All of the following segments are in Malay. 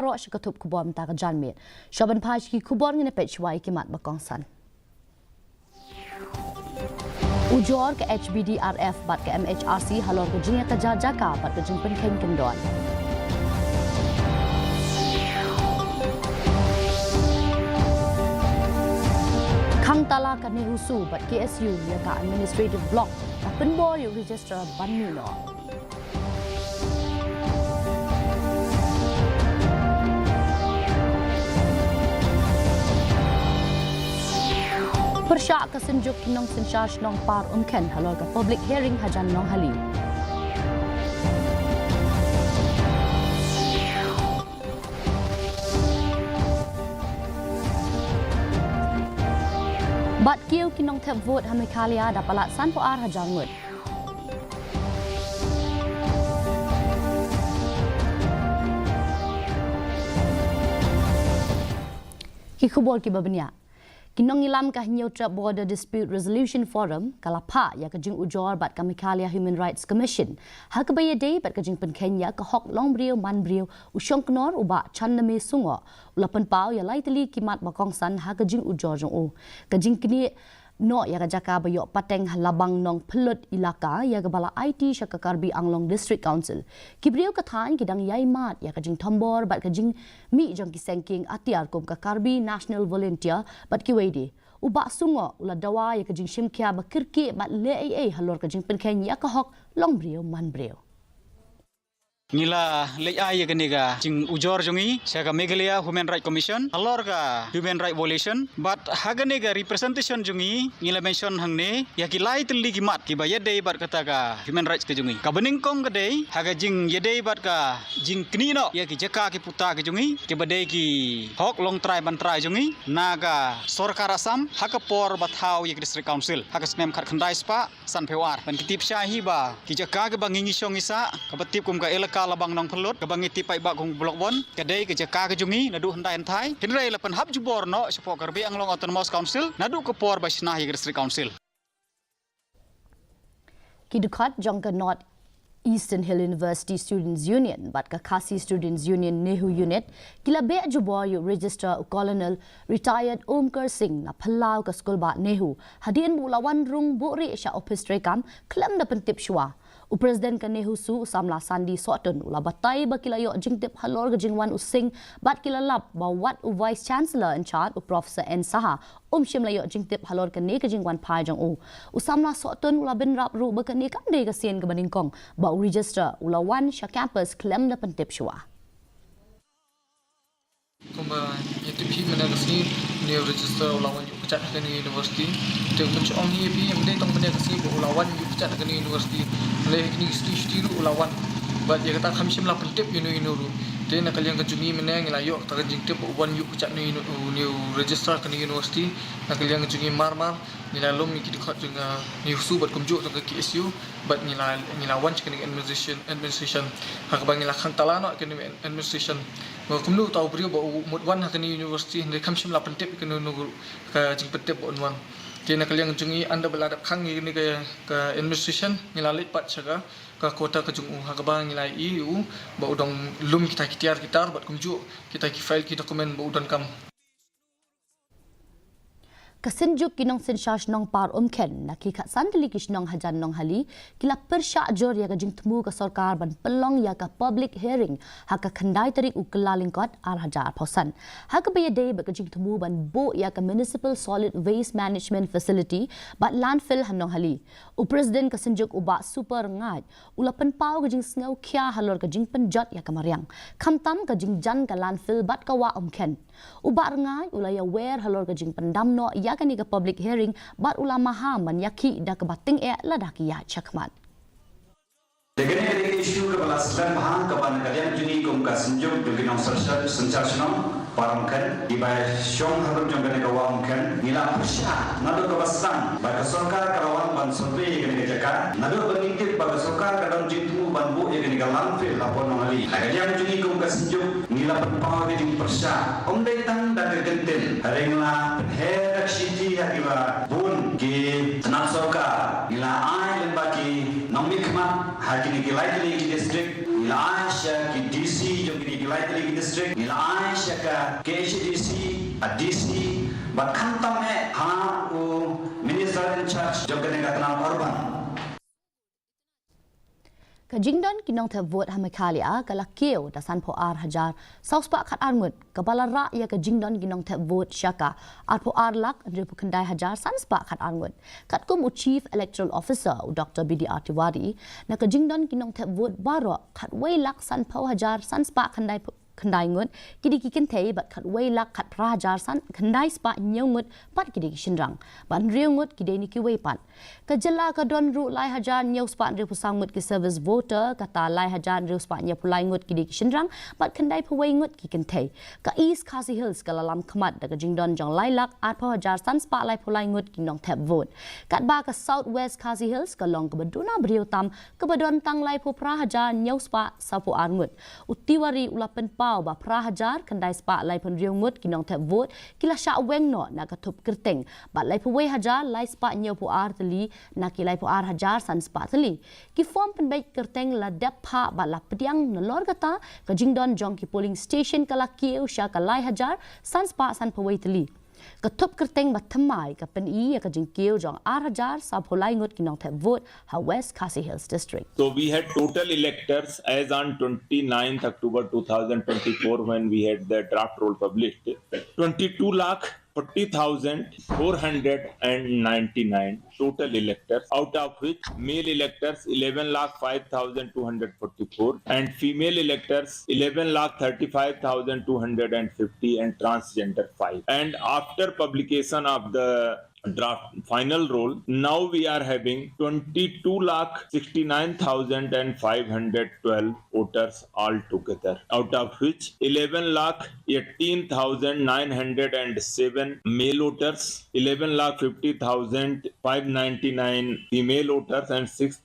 Rosh katup kubom ta janmit. Shoban page ki kubon ngene pechwai ki mat bakongsan. Ujor ke HBDRF bat ke MHRC halor ke jingya ka jaka bat ke jingpen ken kendon. Khang tala ka ni husu bat KSU ya ka administrative block ta penbo yu registrar banni lo. Persyak kesenjuk kinong sensas nong par umken halor ke public hearing hajan nong hali. Bat kiu kinong tep vote ha Meghalaya da palat san po ar hajan ngut. Ki khubol ki babnya. Kinong ilam kah Neutral Border Dispute Resolution Forum kalapa ya kajing ujor bat ka Meghalaya Human Rights Commission ha ka baya day bat kajing pen Kenya ka hok long brio man brio usyong knor uba chandame sungo ulapan pau ya laitali kimat bakongsan ha kajing ujor jong u kajing kini no ya jaka bayo pateng labang nong pelut ilaka ya bala IT sya Karbi Anglong District Council kibriu kathan kidang yaimat ya kajing tombor bat kajing mi jong kisengking atiar kom ka Karbi National Volunteer bat kiwede uba sungo ula dawa ya kajing shimkia bakirki bat le halor kajing penken ya ka hok long brio man brio Nila lei ganiga jing ujor jongi saka Meghalaya Human Rights Commission alor ka human right violation but haganiga representation jongi nila mention hangne ya ki lai tli ki mat ki ba yedei bat kata ka human rights ke jongi ka bening kong ka dei haga jing yedei bat ka jing kni no ya ki jaka ki puta ke jongi ke badei ki hok long try ban try jongi naga sarkar asam haka por bathau ya district council haka smem khat khandai spa san pewar ban kitip shahi ba ki jaka ke bangingi shong isa ka batip kum ka elaka labang nong pelut ka bangiti pai ba kong blok bon kadai ke jaka ke jungi nadu handai anthai hinrai lapan hab jubor no sepo Karbi Anglong Autonomous Council nadu ke por basnah ya district council kidukat jongka North Eastern Hill University Students Union bat ka KHASI Students Union Nehu unit kila be jubor yu register colonel retired Omkar Singh na phalau ka school ba Nehu hadien bulawan rung buri sya office rekam klem da pentip shwa President ka Nehu su samla sandi soton ula batai ba kila yo jingtip halor ga jingwan using bat kila lap ba wat vice chancellor in charge Professor N Saha shim la yo jingtip halor ka ne ka jingwan pai jong usamla soton ula bin rap ru ba ka ne kam de ka sen ka baningkong ba register ula wan sha campus klem na pentip shwa Kumba itu pi mana kasi new register ulawan yu pecat ke university teng pencong hi pi mde tong benda kasi ulawan yu pecat ke university le ni sti ulawan ba dia kata kami simla pentip yu ru de nak kalian kejungi mana ngila yo ta jingtip wan yu pecat new register ke university nak kalian kejungi mar nila lom ni kidikhat juga ni husu bat kumjuk ke KSU bat nila wan ke administration hak bang nila khang talano ke administration kumnu tau brio ba mudwan hak ni university de kam shimla pentip ke nugu ka jing pentip onwan ke nak kalian kejungi anda beladap khang ni ke administration nila lipat saga ka kota ke jungu hak bang nila EU ba udang lum kita kitar bat kumjuk kita ki file ki dokumen ba udan kam Kasenjuk kinong sensas nong par umken na ki khat sandali kisnong hajan nong hali kila persya jor ya ka jing temu ka sarkar ban pelong ya ka public hearing ha ka khandai tarik ukla lingkot ar hajar phosan ha ka be day ba ka jing temu ban bo ya ka municipal solid waste management facility bat landfill hanong hali president kasenjuk uba super ngai ulapan pau ka jing snau kya halor ka jing penjat ya ka mariang khamtam ka jing jan ka landfill bat ka wa umken uba ngai ulaya wer halor ka jing pendam no ya kani ka public hearing bat ulama man yaki da ka bating ladaki ya chakmat Dengan isu kebalaskan bahan kepada kalian juni kum kasenjuk dengan social sensation parangkan di bawah syong harum jangkau kawangkan nila persya nado kebasan bagi sarkar karawan ban survei dengan jaga nado pengikut bagi sarkar kadang jitu banbu dengan landfill lapor ngali kalian juni kum kasenjuk nila perpau dengan persya omdaitan dan genten haringla herak siji akibat bun ke tenang sarkar nila ai lembaki namikmat hakini ki Lightly district nila Asia ki DC jo ki Lightly district nilai syaka KHASI DC bakhantam ha minister in charge jogane gatna urban Kajingdon kinong te vote ha Meghalaya kalakio da san po ar hajar sauspa khat armut kabala ra ya kajingdon kinong te vote syaka ar po ar lak andre po kendai hajar san spa khat armut kat kum chief electoral officer Dr. BDR Tiwari na kajingdon kinong te vote baro khat wei lak san po hajar san spa kendai ngut kidi kikin thei bat khat wei lak khat pra hajar san kendai spa nyau ngut pat kidi shinrang ban riu ngut kidi ni ki wei pat kajela ka don ru lai hajar nyau spa riu pusang ngut ki service voter kata lai hajar riu spa nyau pulai ngut kidi shinrang bat kendai pawei ngut kikin thei ka East KHASI Hills ka lalam khamat da ka jingdon jong lai lak at pa hajar san spa lai pulai ngut kinong thep vote kat ba ka South West KHASI Hills ka long ka baduna briu tam ka badon tang lai pu pra hajar nyau spa sapu ar ngut utiwari ulapen ba pra hajar kendai spa lai pun riu ngut kinong thep vote kila sha weng no na ka thup kerteng bat lai pu wei hajar lai spa nyau pu ar teli na ki lai pu ar hajar san spa teli ki form pen baik kerteng la dep pha bat la pediang no lor kata ka jingdon jong ki polling station kala kiu sha ka lai hajar san spa san pu wei teli Ketup kerteng batamai ka pen I ka jingkiu jong ar hajar sa pholai ngut kinong thep vote ha West KHASI Hills district. So we had total electors as on 29th October 2024 when we had the draft roll published 22,40,499 total electors, out of which male electors 11,05,244 and female electors 11,35,250 and transgender 5. And after publication of the draft final roll, now we are having 22,69,512 voters altogether, out of which 11,18,907 male voters, 11,50,599 female voters and 6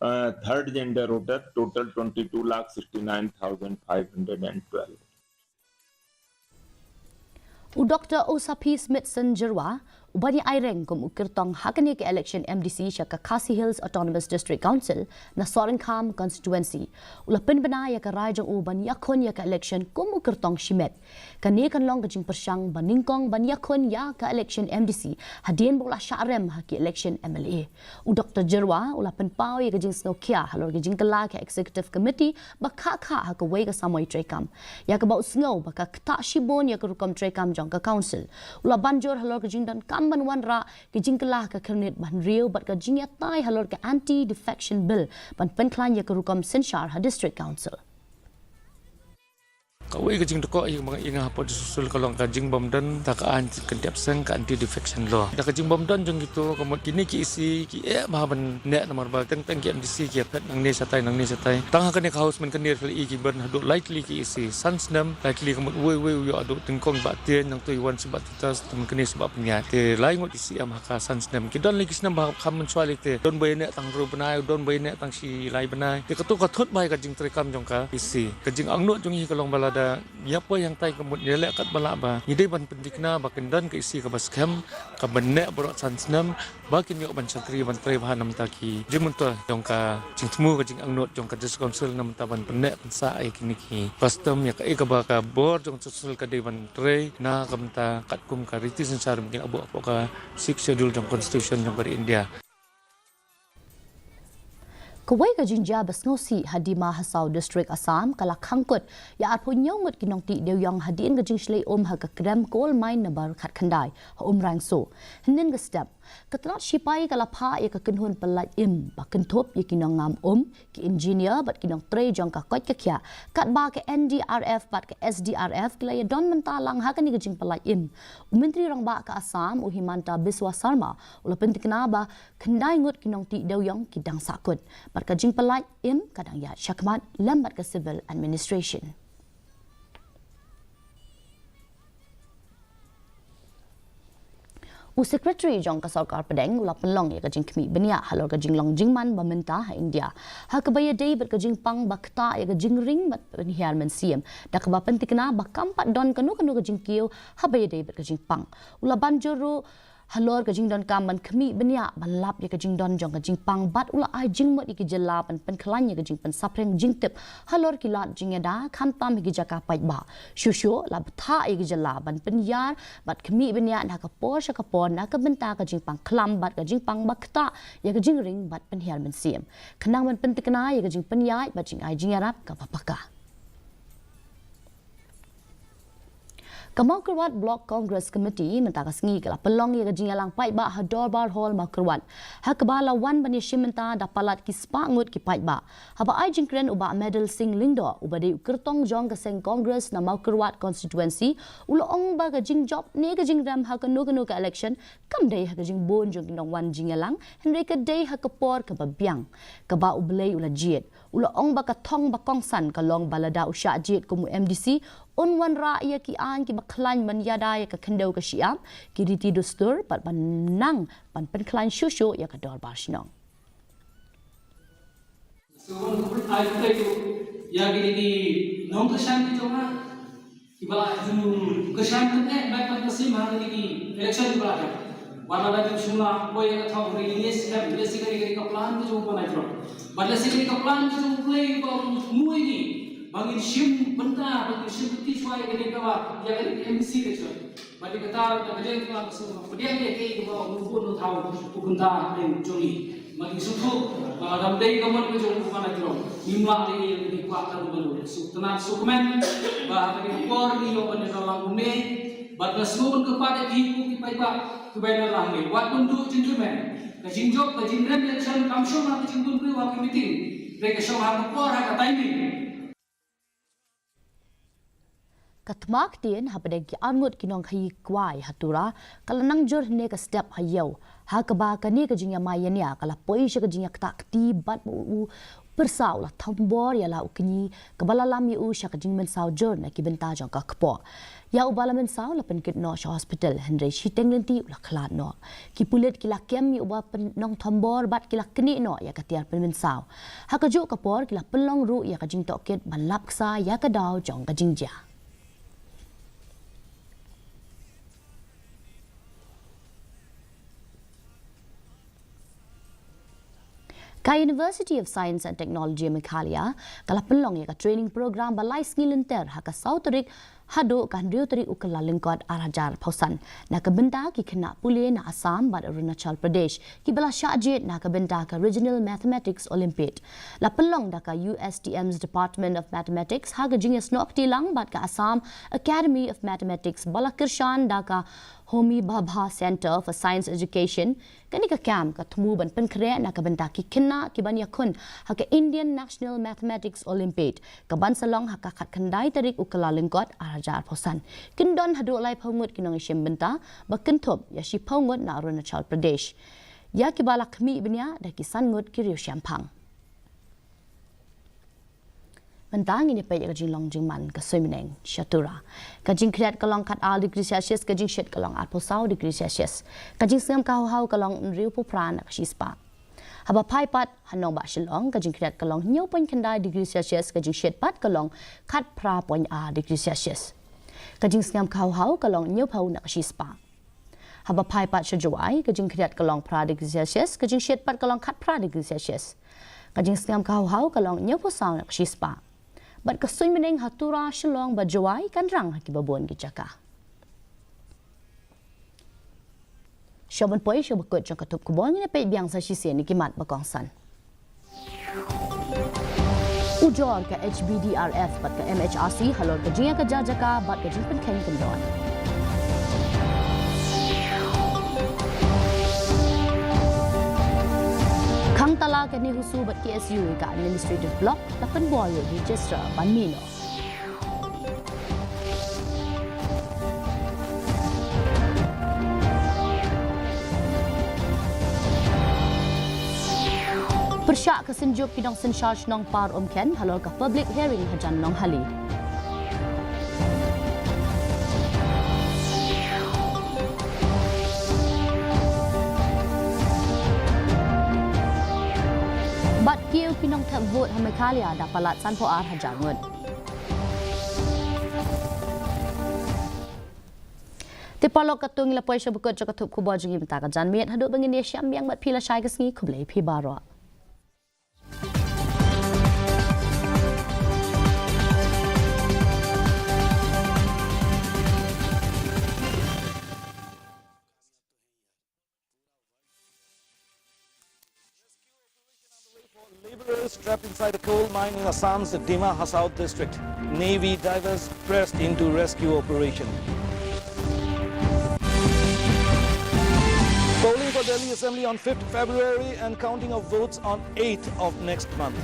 third gender voters, total 22,69,512. Dr. Osapi Smithson Jirwa ubani aireng kum ukirtong hakani ke election MDC syaka KHASI Hills Autonomous District Council na Sorenkham constituency ulapin bana ya ka rajang uban yakon ya ka election kum ukirtong shimet kani kan long kajing persyang baningkong ban yakon ya ka election MDC hadien bola syarem ha ki election MLA Dr. Jirwa ulapin pau ya kajing snokya halor kajing kala ke executive committee bakha kha ha ka wei ka samoi trekam ya ka bau snow baka ta shibon ya ka rukam trekam jong ka council ula banjor halor kajing dan ban wanra ke jingkelah ke kernet ban riu bat ke jingya tai halor ke anti defection bill ban penklan ya ke rukam Senshar ha district council Kawai kajing toko yang mga inga po disusul kalong kajing bomdan takaan kentiap seng ka anti defection law. Da kajing bomdan jong gitu kamot kini ki isi ki mahaban nek nomor bal teng ki MDC ki pet nang ne satai tang hakane ka house men kanir fli ki ban hadu likely ki isi sansnam likely kamot we yo adu tengkong batien nang tuiwan sebab titas temen kini sebab penya te lai ngot isi am haka sansnam ki don lagi snam ba kam mensuali te don bay nek tang ru benai don bay nek tang si lai benai te ketu ka thot bai kajing trekam jong ka isi kajing angnut jong hi kalong bala da apa yang tai kemut nyelek kat balak ba nyidai ban pendikna ba kendan ke isi ka baskem ka benek borok sansnam ba kin yo ban satri ban tre bahan nam taki jimunta jong ka jingtmu ka jing angnut jong ka dis council nam ta ban benek pensa ai kini ki custom ya ka ka ba ka bor jong susul ka de ban tre na kamta kat kum ka riti sensar mungkin abu apa ka 6 schedule jong constitution jong dari India Kawai ka jinja basngosi hadima Hasau district Assam kala khangkut ya arpo nyaungut kinong ti dewyang hadin ka jingshlei ha ka krem coal mine na bar khat khandai ha rangso hinin ka step katlat sipai kala pha ya ka kinhun palai im ba kentop ya kinong ngam ki engineer bat kinong tre jong ka kot ka kya kat ba ka NDRF bat ka SDRF kila ya don mentalang ha ka ni ka jing palai im menteri rang ba ka Assam Himanta Biswa Sarma ula pentikna ba khandai ngut kinong ti dewyang ki dang sakut bat ka jing palai im kadang ya syakmat lambat ka civil administration Secretary jong ka sarkar pedeng ula penlong ya ka jing kemi benia halor ka jing long jingman bamenta ha India ha ka baya dei bat ka jing pang bakta ya ka jing ring bat penhiar men siem da ka ba pentikna ba kampat don kanu ka jing kiu ha baya dei bat ka jing pang ula banjuru halor ka jing don kam ban khmi bania ban lap ya ka jing don jong ka jing pang bat ula ai jing mot ki jela ban pen khlan ya ka jing pen sapreng jing tip halor ki lat jing da kham tam ki jaka pai ba shusho la tha ya ki jela ban pen yar bat khmi bania na ka por sha ka por na ka benta ka jing pang khlam bat ka jing pang bakta ya ka jing ring bat pen hiar men sim khanang ban pen tikna ya ka jing pen yai bat jing ai jing arap ka papaka Kamau Kerwat Block Congress Committee mentakas ngi kala pelong ya gajing alang pai ba hador bar hall Mau Kerwat. Hakbala wan bani shimenta dapalat ki spangut ki pai ba. Haba ai jingkren uba medal sing lindo uba de kertong jong ka seng Congress na Mau Kerwat constituency ulo ong ba gajing job ne gajing ram ha ka no ka election kam dei ha gajing bon jong kinong wan jing alang henry ka dei ha ka por ka babyang ka ba ublei ula jiet ulo ong ba ka thong ba kongsan ka long balada usha jiet kumu MDC unwan raia ki an ki baklan man yada ya ka kendau ka siam ki riti dustur pat banang pan penklan shushu ya ka dor barshnong so ai kai tu ya gini nong ka shanti joma ki bala ju ka shanti ne bai pat kasim ha ni election bala ka wala la ju shuna koi ka thau release ka basically ka plan ju banai tro but basically ka plan ju play ko mui ni bangin shim benda bangin shim ti chwai ke ka ya ke MC election bali kata da bele ka so pediang ye ke ko mu pun thau ku kunta en joni magi suthu ram dei ka mon ke jong ku na tro nimla ni ni kwa ka lu su tana su komen ba ke por ni yo ban ka lang ne bat na su ke pa de ku ki pai ba ku bai na lang ni wat pun tu gentlemen ka jinjok ka jinren election kam shom na ka jingun ku wa ki meeting re ka shom ha ku por ha ka timing Katmak tien hapadeng ki angut kinong khai kwai hatura kalanang jor ne ka step hayau ha ka ba ka ne ka jingya mayania kala poi she ka jingya tak ti bat u persau la thambor ya la ukni kabala lam yu sha ka jing men sau jor na ki benta jong ka kpo ya u bala men sau la pen kit no sha hospital henry shiteng lenti la khlat no ki pulet ki la kem yu ba pen nong thambor bat ki la kni no ya ka tiar pen men sau ha ka jo ka por ki la pelong ru ya ka jing toket ban lap sa ya ka daw jong ka jing ja Ka University of Science and Technology Meghalaya kala pelong ya ka training program balai skill inter ha ka sauterik hado kan riuterik ukala lingkot arajar pausan na ka benda ki kena pule na Assam bad Arunachal Pradesh ki bala shajet na ka benda ka Regional Mathematics Olympiad la pelong da ka USTM's Department of Mathematics ha ka jinges nok tilang bad ka Assam Academy of Mathematics bala kirshan da ka Homi Bhabha Center for Science Education kani ka camp ka thumu ban pen khre na ka benda ki kena ki ban yakun ha ka Indian National Mathematics Olympiad ka ban salong ha ka khat khandai tarik ukala lingkot arajar phosan kindon hadu lai phongot kinong ishim benta ba kinthop ya shi phongot na Arunachal Pradesh ya ki bala khmi bnya da ki sangot ki riu shampang Mentang ini payah kajing long jing man ka swimming shatura kajing kreat kalong kat al degree Celsius kajing shed kalong at posau degree Celsius kajing sem ka hau kalong riu pu pran ka shispa haba pai pat hanong ba shilong kajing kreat kalong nyo point kandai degree Celsius kajing shed pat kalong kat pra point a degree Celsius kajing sem ka hau kalong nyo pau na ka shispa haba pai pat shajwai kajing kreat kalong pra degree Celsius kajing shed pat kalong kat pra degree Celsius kajing sem ka hau kalong nyo posau na ka shispa Bat kasoy meneng hatura shilong ba jawai kan rang hakibabon gijaka. Shaban poi shabakot jang katup kubon ni pe biang sa shise ni kimat bakongsan. Ujor ka HBDRF bat ka MHRC halor ka jinga ka jajaka bat ka jingpen ken kendon. Kang tala ka ni husu bat KSU ka administrative block lapan boyo register banmino. Persyak kesenjuk kidong sensarge nong par omken halor ka public hearing hajan nong hali. Bat kiu pinong tak vote ha Meghalaya da palat san po ar hajangun. Te palok katung la poisha bukut jokatup kubo jungi mata ka jan miet hadu bangin dia syam yang mat pila syai kesngi kublei pi baro. Laborers trapped inside a coal mine in Assam's Dima Hasaut district. Navy divers pressed into rescue operation. Polling for Delhi Assembly on 5th February and counting of votes on 8th of next month.